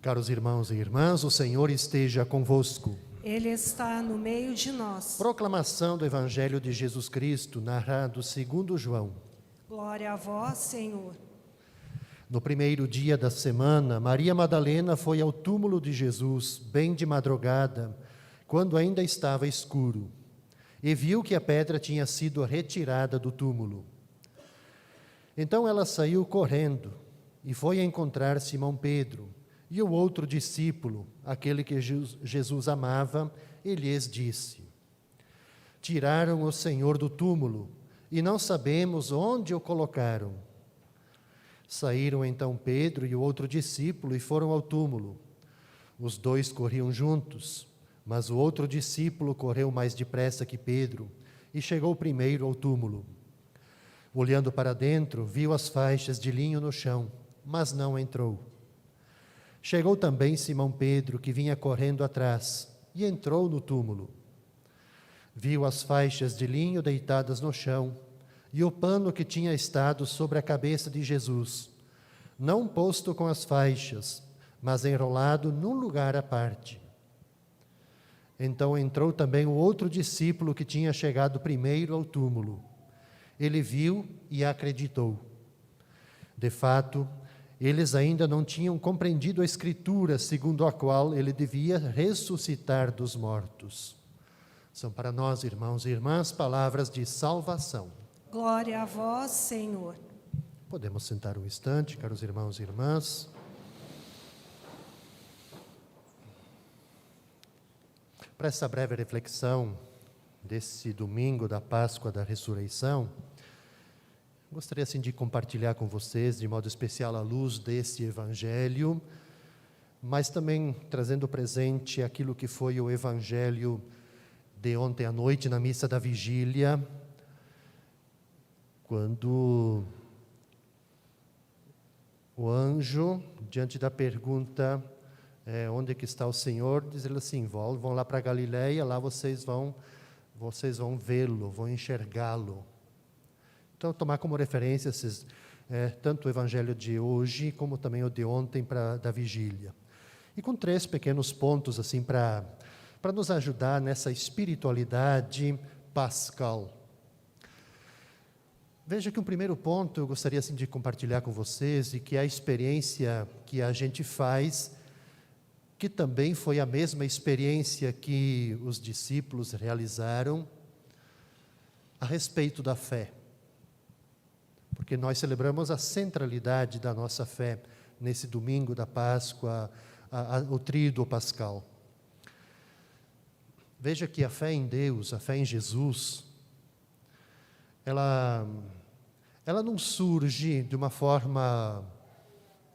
Caros irmãos e irmãs, o Senhor esteja convosco. Ele está no meio de nós. Proclamação do Evangelho de Jesus Cristo, narrado segundo João. Glória a vós, Senhor. No primeiro dia da semana, Maria Madalena foi ao túmulo de Jesus, bem de madrugada, quando ainda estava escuro, e viu que a pedra tinha sido retirada do túmulo. Então ela saiu correndo e foi encontrar Simão Pedro e o outro discípulo, aquele que Jesus amava, e lhes disse: Tiraram o Senhor do túmulo e não sabemos onde o colocaram. Saíram então Pedro e o outro discípulo e foram ao túmulo. Os dois corriam juntos, mas o outro discípulo correu mais depressa que Pedro e chegou primeiro ao túmulo. Olhando para dentro, viu as faixas de linho no chão, mas não entrou. Chegou também Simão Pedro, que vinha correndo atrás, e entrou no túmulo. Viu as faixas de linho deitadas no chão e o pano que tinha estado sobre a cabeça de Jesus, não posto com as faixas, mas enrolado num lugar à parte. Então entrou também o outro discípulo que tinha chegado primeiro ao túmulo. Ele viu e acreditou. De fato, eles ainda não tinham compreendido a Escritura, segundo a qual ele devia ressuscitar dos mortos. São para nós, irmãos e irmãs, palavras de salvação. Glória a vós, Senhor. Podemos sentar um instante, caros irmãos e irmãs. Para essa breve reflexão desse domingo da Páscoa da Ressurreição, gostaria assim de compartilhar com vocês, de modo especial, à luz desse Evangelho, mas também trazendo presente aquilo que foi o Evangelho de ontem à noite, na missa da Vigília, quando o anjo, diante da pergunta, onde é que está o Senhor, diz ele assim: vão lá para Galileia, lá vocês vão vê-lo, vão enxergá-lo. Então, tomar como referência tanto o Evangelho de hoje, como também o de ontem da Vigília. E com 3 pequenos pontos assim para nos ajudar nessa espiritualidade pascal. Veja que um primeiro ponto eu gostaria assim de compartilhar com vocês, e que é a experiência que a gente faz, que também foi a mesma experiência que os discípulos realizaram a respeito da fé. Porque nós celebramos a centralidade da nossa fé nesse domingo da Páscoa, o tríduo pascal. Veja que a fé em Deus, a fé em Jesus, ela não surge de uma forma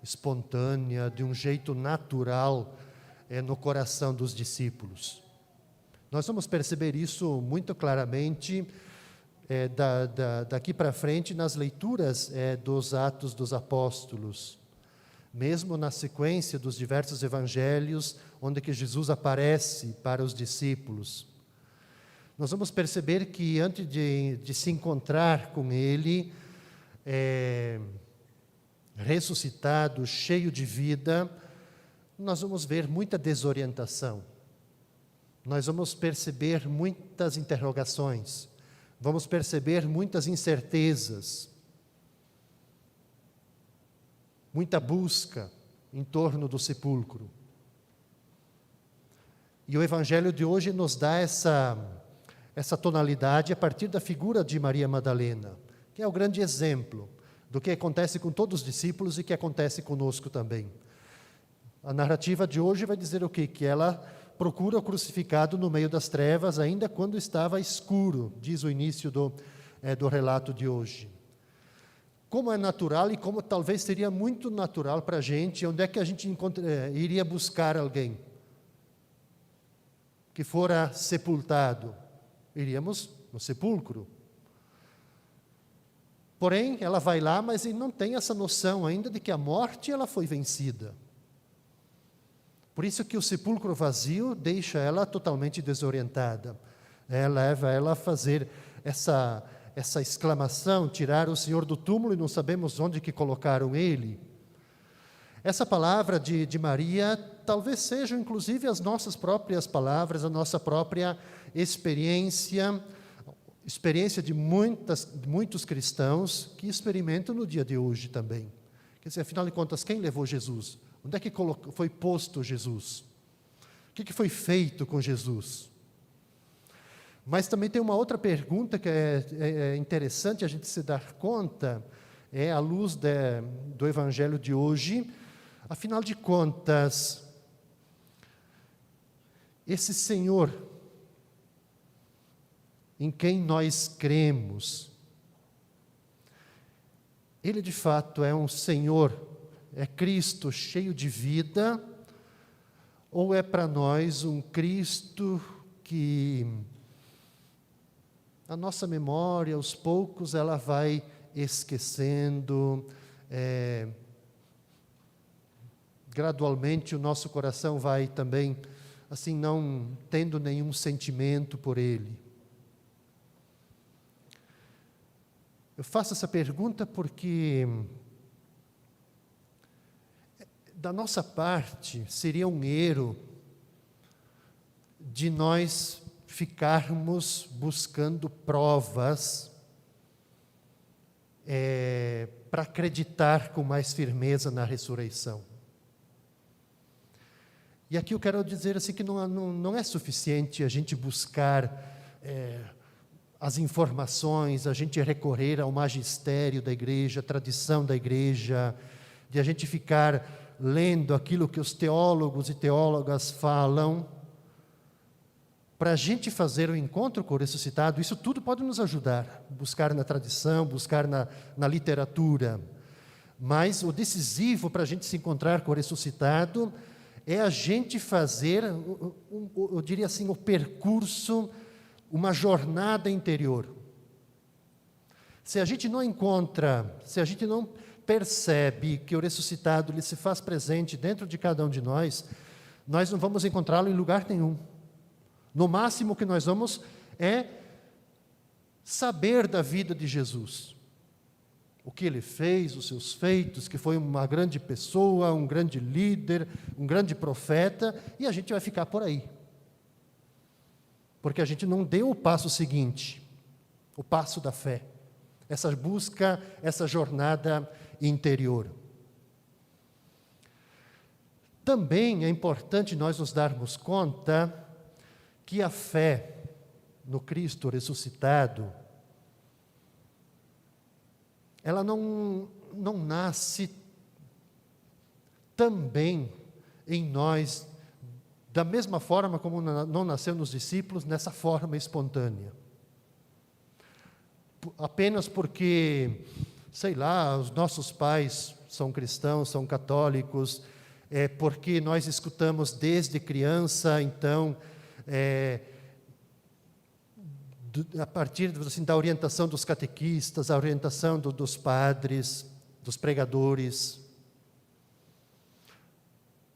espontânea, de um jeito natural no coração dos discípulos. Nós vamos perceber isso muito claramente daqui para frente nas leituras dos Atos dos Apóstolos, mesmo na sequência dos diversos evangelhos onde que Jesus aparece para os discípulos. Nós vamos perceber que antes de se encontrar com Ele, ressuscitado, cheio de vida, nós vamos ver muita desorientação. Nós vamos perceber muitas interrogações. Vamos perceber muitas incertezas. Muita busca em torno do sepulcro. E o Evangelho de hoje nos dá essa tonalidade a partir da figura de Maria Madalena, que é o grande exemplo do que acontece com todos os discípulos e que acontece conosco também. A narrativa de hoje vai dizer o quê? Que ela procura o crucificado no meio das trevas, ainda quando estava escuro, diz o início do relato de hoje. Como é natural e como talvez seria muito natural para a gente, onde é que a gente iria buscar alguém que fora sepultado? Iríamos no sepulcro. Porém, ela vai lá, mas não tem essa noção ainda de que a morte ela foi vencida. Por isso que o sepulcro vazio deixa ela totalmente desorientada. Leva ela a fazer essa exclamação: tirar o Senhor do túmulo e não sabemos onde que colocaram ele. Essa palavra de Maria talvez sejam, inclusive, as nossas próprias palavras, a nossa própria experiência de muitos cristãos que experimentam no dia de hoje também. Quer dizer, afinal de contas, quem levou Jesus? Onde é que foi posto Jesus? O que foi feito com Jesus? Mas também tem uma outra pergunta que é interessante a gente se dar conta, à luz do Evangelho de hoje. Afinal de contas, esse Senhor em quem nós cremos, Ele de fato é um Senhor, é Cristo cheio de vida, ou é para nós um Cristo que a nossa memória, aos poucos, ela vai esquecendo, gradualmente o nosso coração vai também, assim, não tendo nenhum sentimento por Ele. Eu faço essa pergunta porque, da nossa parte, seria um erro de nós ficarmos buscando provas para acreditar com mais firmeza na ressurreição. E aqui eu quero dizer assim, que não é suficiente a gente buscar as informações, a gente recorrer ao magistério da igreja, à tradição da igreja, de a gente ficar lendo aquilo que os teólogos e teólogas falam, para a gente fazer o encontro com o ressuscitado. Isso tudo pode nos ajudar, buscar na tradição, buscar na literatura, mas o decisivo para a gente se encontrar com o ressuscitado é a gente fazer, eu diria assim, o percurso, uma jornada interior. Se a gente não encontra, se a gente não percebe que o ressuscitado ele se faz presente dentro de cada um de nós não vamos encontrá-lo em lugar nenhum. No máximo que nós vamos é saber da vida de Jesus. O que ele fez, os seus feitos, que foi uma grande pessoa, um grande líder, um grande profeta, e a gente vai ficar por aí. Porque a gente não deu o passo seguinte, o passo da fé. Essa busca, essa jornada interior. Também é importante nós nos darmos conta que a fé no Cristo ressuscitado, ela não nasce também em nós, da mesma forma como não nasceu nos discípulos, nessa forma espontânea. Apenas porque, sei lá, os nossos pais são cristãos, são católicos, porque nós escutamos desde criança, então, a partir assim, da orientação dos catequistas, a orientação dos padres, dos pregadores.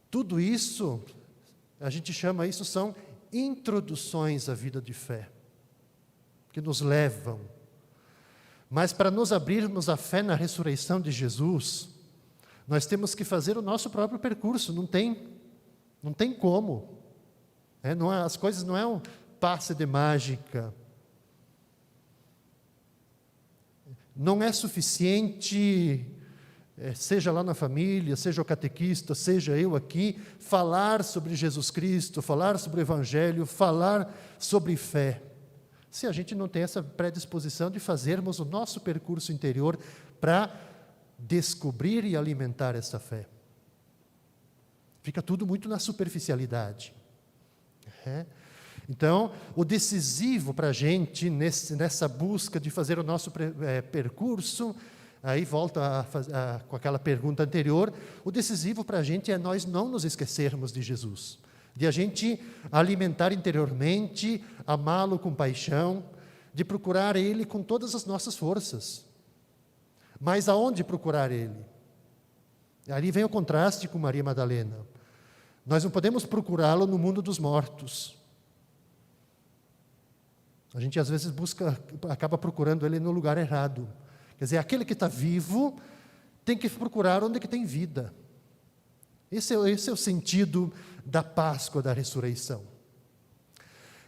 Tudo isso, a gente chama isso, são introduções à vida de fé, que nos levam. Mas para nos abrirmos à fé na ressurreição de Jesus, nós temos que fazer o nosso próprio percurso, não tem como. As coisas não é um passe de mágica. Não é suficiente, seja lá na família, seja o catequista, seja eu aqui, falar sobre Jesus Cristo, falar sobre o Evangelho, falar sobre fé, se a gente não tem essa predisposição de fazermos o nosso percurso interior para descobrir e alimentar essa fé. Fica tudo muito na superficialidade. Então, o decisivo para a gente, nessa busca de fazer o nosso percurso, aí volta com aquela pergunta anterior, o decisivo para a gente é nós não nos esquecermos de Jesus, de a gente alimentar interiormente, amá-lo com paixão, de procurar Ele com todas as nossas forças. Mas aonde procurar Ele? Ali vem o contraste com Maria Madalena. Nós não podemos procurá-lo no mundo dos mortos. A gente às vezes acaba procurando ele no lugar errado. Quer dizer, aquele que está vivo tem que procurar onde que tem vida. Esse é o sentido da Páscoa, da ressurreição.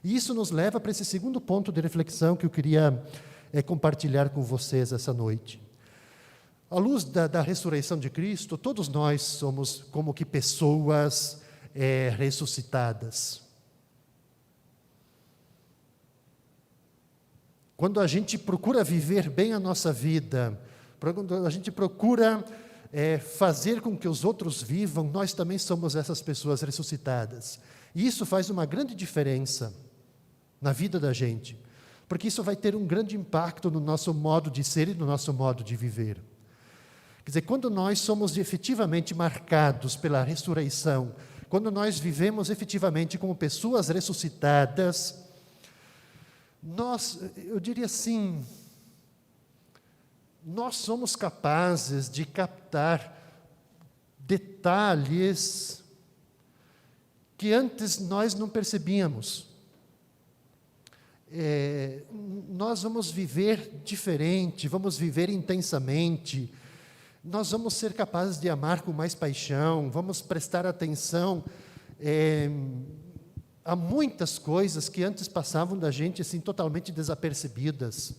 E isso nos leva para esse segundo ponto de reflexão que eu queria compartilhar com vocês essa noite. À luz da ressurreição de Cristo, todos nós somos como que pessoas ressuscitadas. Quando a gente procura viver bem a nossa vida, quando a gente procura fazer com que os outros vivam, nós também somos essas pessoas ressuscitadas. E isso faz uma grande diferença na vida da gente, porque isso vai ter um grande impacto no nosso modo de ser e no nosso modo de viver. Quer dizer, quando nós somos efetivamente marcados pela ressurreição, quando nós vivemos efetivamente como pessoas ressuscitadas, eu diria assim, nós somos capazes de captar detalhes que antes nós não percebíamos. Nós vamos viver diferente, vamos viver intensamente, nós vamos ser capazes de amar com mais paixão, vamos prestar atenção a muitas coisas que antes passavam da gente assim totalmente desapercebidas.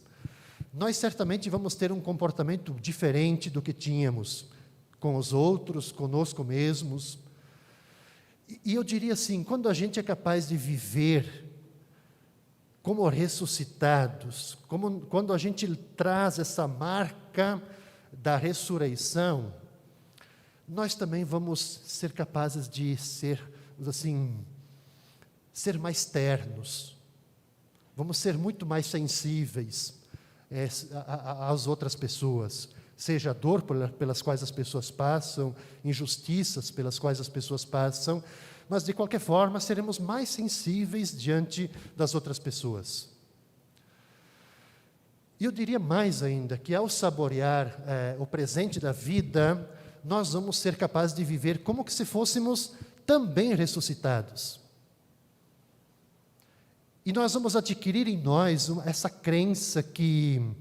Nós certamente vamos ter um comportamento diferente do que tínhamos com os outros, conosco mesmos. E eu diria assim, quando a gente é capaz de viver como ressuscitados, quando a gente traz essa marca da ressurreição, nós também vamos ser capazes de ser mais ternos, vamos ser muito mais sensíveis às outras pessoas, seja a dor pelas quais as pessoas passam, injustiças pelas quais as pessoas passam, mas de qualquer forma seremos mais sensíveis diante das outras pessoas. E eu diria mais ainda, que ao saborear o presente da vida, nós vamos ser capazes de viver como que se fôssemos também ressuscitados. E nós vamos adquirir em nós essa crença que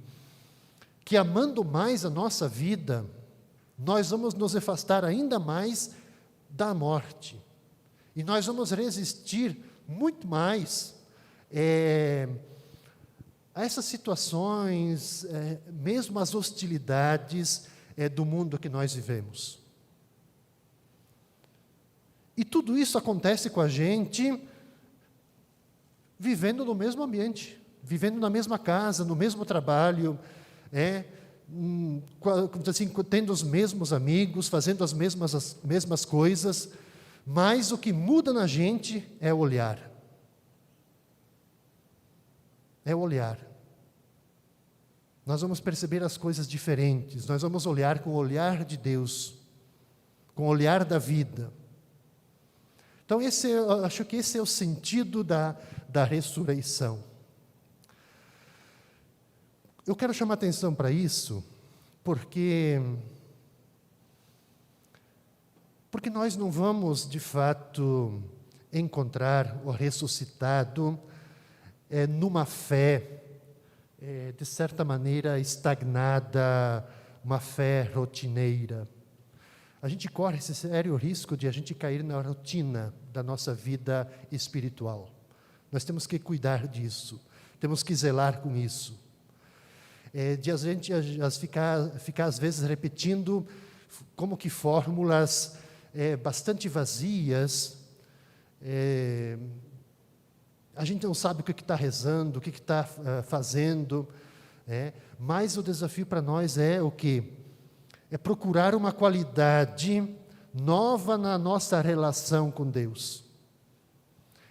amando mais a nossa vida, nós vamos nos afastar ainda mais da morte. E nós vamos resistir muito mais a essas situações, mesmo as hostilidades do mundo que nós vivemos. E tudo isso acontece com a gente vivendo no mesmo ambiente, vivendo na mesma casa, no mesmo trabalho, tendo os mesmos amigos, fazendo as mesmas coisas, mas o que muda na gente é o olhar. É o olhar. Nós vamos perceber as coisas diferentes, nós vamos olhar com o olhar de Deus, com o olhar da vida. Então, eu acho que esse é o sentido da ressurreição. Eu quero chamar atenção para isso, porque nós não vamos, de fato, encontrar o ressuscitado numa fé, de certa maneira, estagnada, uma fé rotineira. A gente corre esse sério risco de a gente cair na rotina da nossa vida espiritual. Nós temos que cuidar disso, temos que zelar com isso. De a gente ficar às vezes repetindo como que fórmulas bastante vazias. A gente não sabe o que está rezando, o que está fazendo, mas o desafio para nós é o quê? É procurar uma qualidade nova na nossa relação com Deus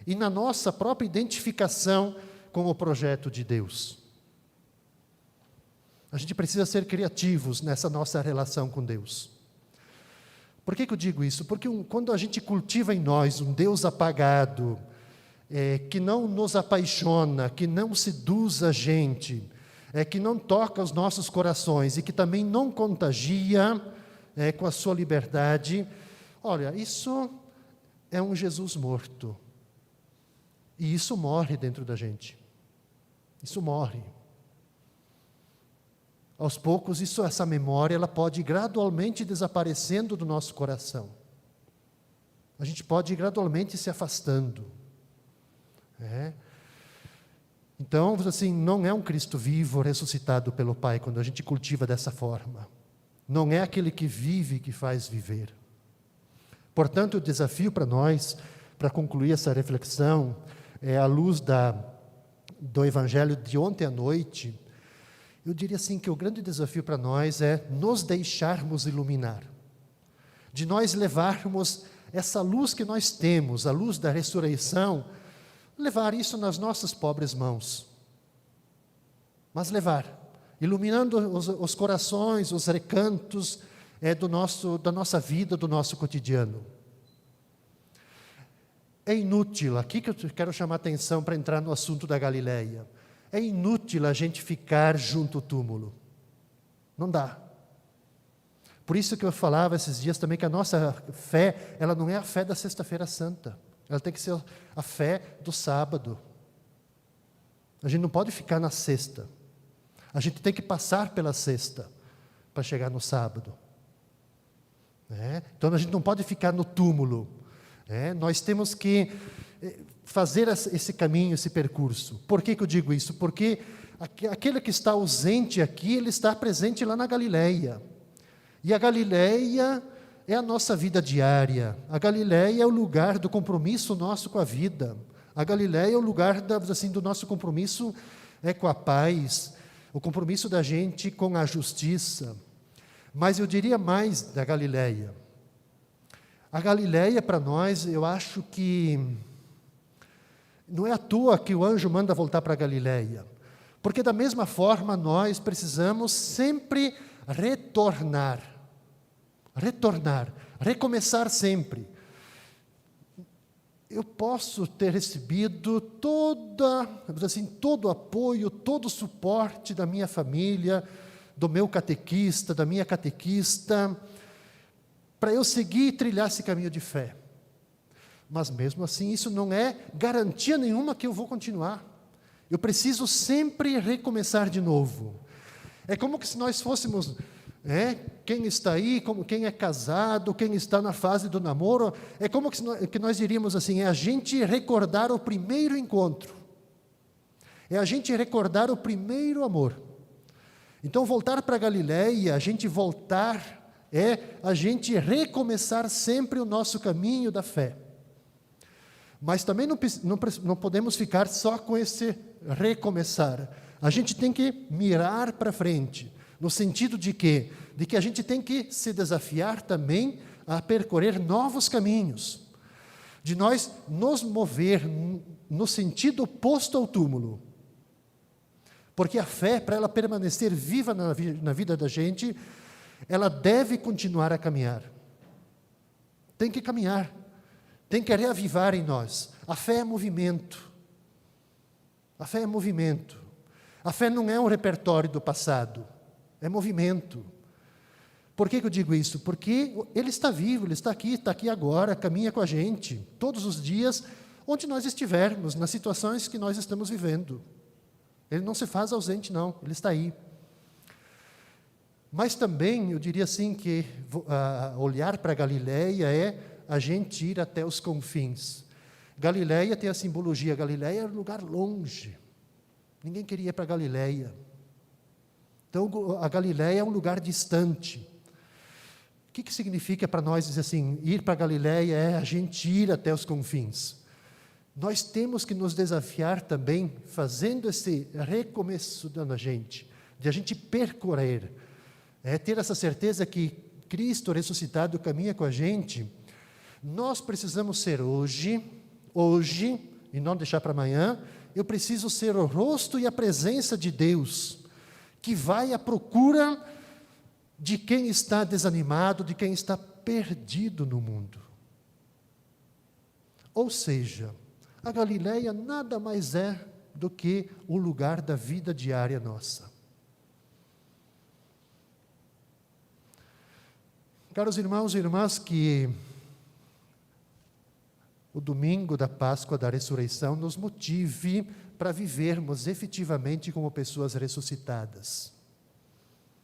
e na nossa própria identificação com o projeto de Deus. A gente precisa ser criativos nessa nossa relação com Deus. Por que eu digo isso? Porque quando a gente cultiva em nós um Deus apagado, que não nos apaixona, que não seduz a gente, que não toca os nossos corações e que também não contagia com a sua liberdade, olha, isso é um Jesus morto. E isso morre dentro da gente. Isso morre. Aos poucos, essa memória ela pode ir gradualmente desaparecendo do nosso coração. A gente pode ir gradualmente se afastando. Então, assim, não é um Cristo vivo, ressuscitado pelo Pai, quando a gente cultiva dessa forma. Não é aquele que vive que faz viver. Portanto, o desafio para nós, para concluir essa reflexão, à luz do Evangelho de ontem à noite, eu diria assim que o grande desafio para nós é nos deixarmos iluminar, de nós levarmos essa luz que nós temos, a luz da ressurreição, levar isso nas nossas pobres mãos. Mas levar, iluminando os corações, os recantos da nossa vida, do nosso cotidiano. É inútil, aqui que eu quero chamar a atenção para entrar no assunto da Galileia, é inútil a gente ficar junto ao túmulo. Não dá. Por isso que eu falava esses dias também que a nossa fé, ela não é a fé da Sexta-feira Santa. Ela tem que ser a fé do sábado. A gente não pode ficar na sexta. A gente tem que passar pela sexta para chegar no sábado. Então a gente não pode ficar no túmulo. Nós temos que fazer esse caminho, esse percurso. Por que eu digo isso? Porque aquele que está ausente aqui, ele está presente lá na Galileia. E a Galileia é a nossa vida diária. A Galileia é o lugar do compromisso nosso com a vida. A Galileia é o lugar do nosso compromisso com a paz, o compromisso da gente com a justiça. Mas eu diria mais da Galileia. A Galileia, para nós, eu acho que não é à toa que o anjo manda voltar para a Galileia. Porque da mesma forma nós precisamos sempre retornar, recomeçar sempre. Eu posso ter recebido todo o apoio, todo o suporte da minha família, do meu catequista, da minha catequista, para eu seguir e trilhar esse caminho de fé. Mas mesmo assim, isso não é garantia nenhuma que eu vou continuar. Eu preciso sempre recomeçar de novo. É como que se nós fôssemos, quem está aí, como quem é casado, quem está na fase do namoro, é como que nós diríamos assim, é a gente recordar o primeiro encontro. É a gente recordar o primeiro amor. Então, voltar para a Galileia, a gente voltar, é a gente recomeçar sempre o nosso caminho da fé. Mas também não podemos ficar só com esse recomeçar. A gente tem que mirar para frente, no sentido de que a gente tem que se desafiar também a percorrer novos caminhos, de nós nos mover no sentido oposto ao túmulo. Porque a fé, para ela permanecer viva na vida da gente, ela deve continuar a caminhar. Tem que caminhar. Tem que reavivar em nós. A fé é movimento. A fé é movimento. A fé não é um repertório do passado. É movimento. Por que eu digo isso? Porque Ele está vivo, Ele está aqui agora, caminha com a gente, todos os dias, onde nós estivermos, nas situações que nós estamos vivendo. Ele não se faz ausente, não, Ele está aí. Mas também, eu diria assim, que olhar para a Galileia é a gente ir até os confins. Galileia tem a simbologia, Galileia é um lugar longe. Ninguém queria ir para a Galileia. Então, a Galileia é um lugar distante. O que significa para nós dizer assim, ir para a Galileia é a gente ir até os confins? Nós temos que nos desafiar também, fazendo esse recomeço da gente, de a gente percorrer, ter essa certeza que Cristo ressuscitado caminha com a gente. Nós precisamos ser hoje, e não deixar para amanhã, eu preciso ser o rosto e a presença de Deus, que vai à procura de quem está desanimado, de quem está perdido no mundo. Ou seja, a Galileia nada mais é do que o lugar da vida diária nossa. Caros irmãos e irmãs, que o domingo da Páscoa, da ressurreição, nos motive para vivermos efetivamente como pessoas ressuscitadas.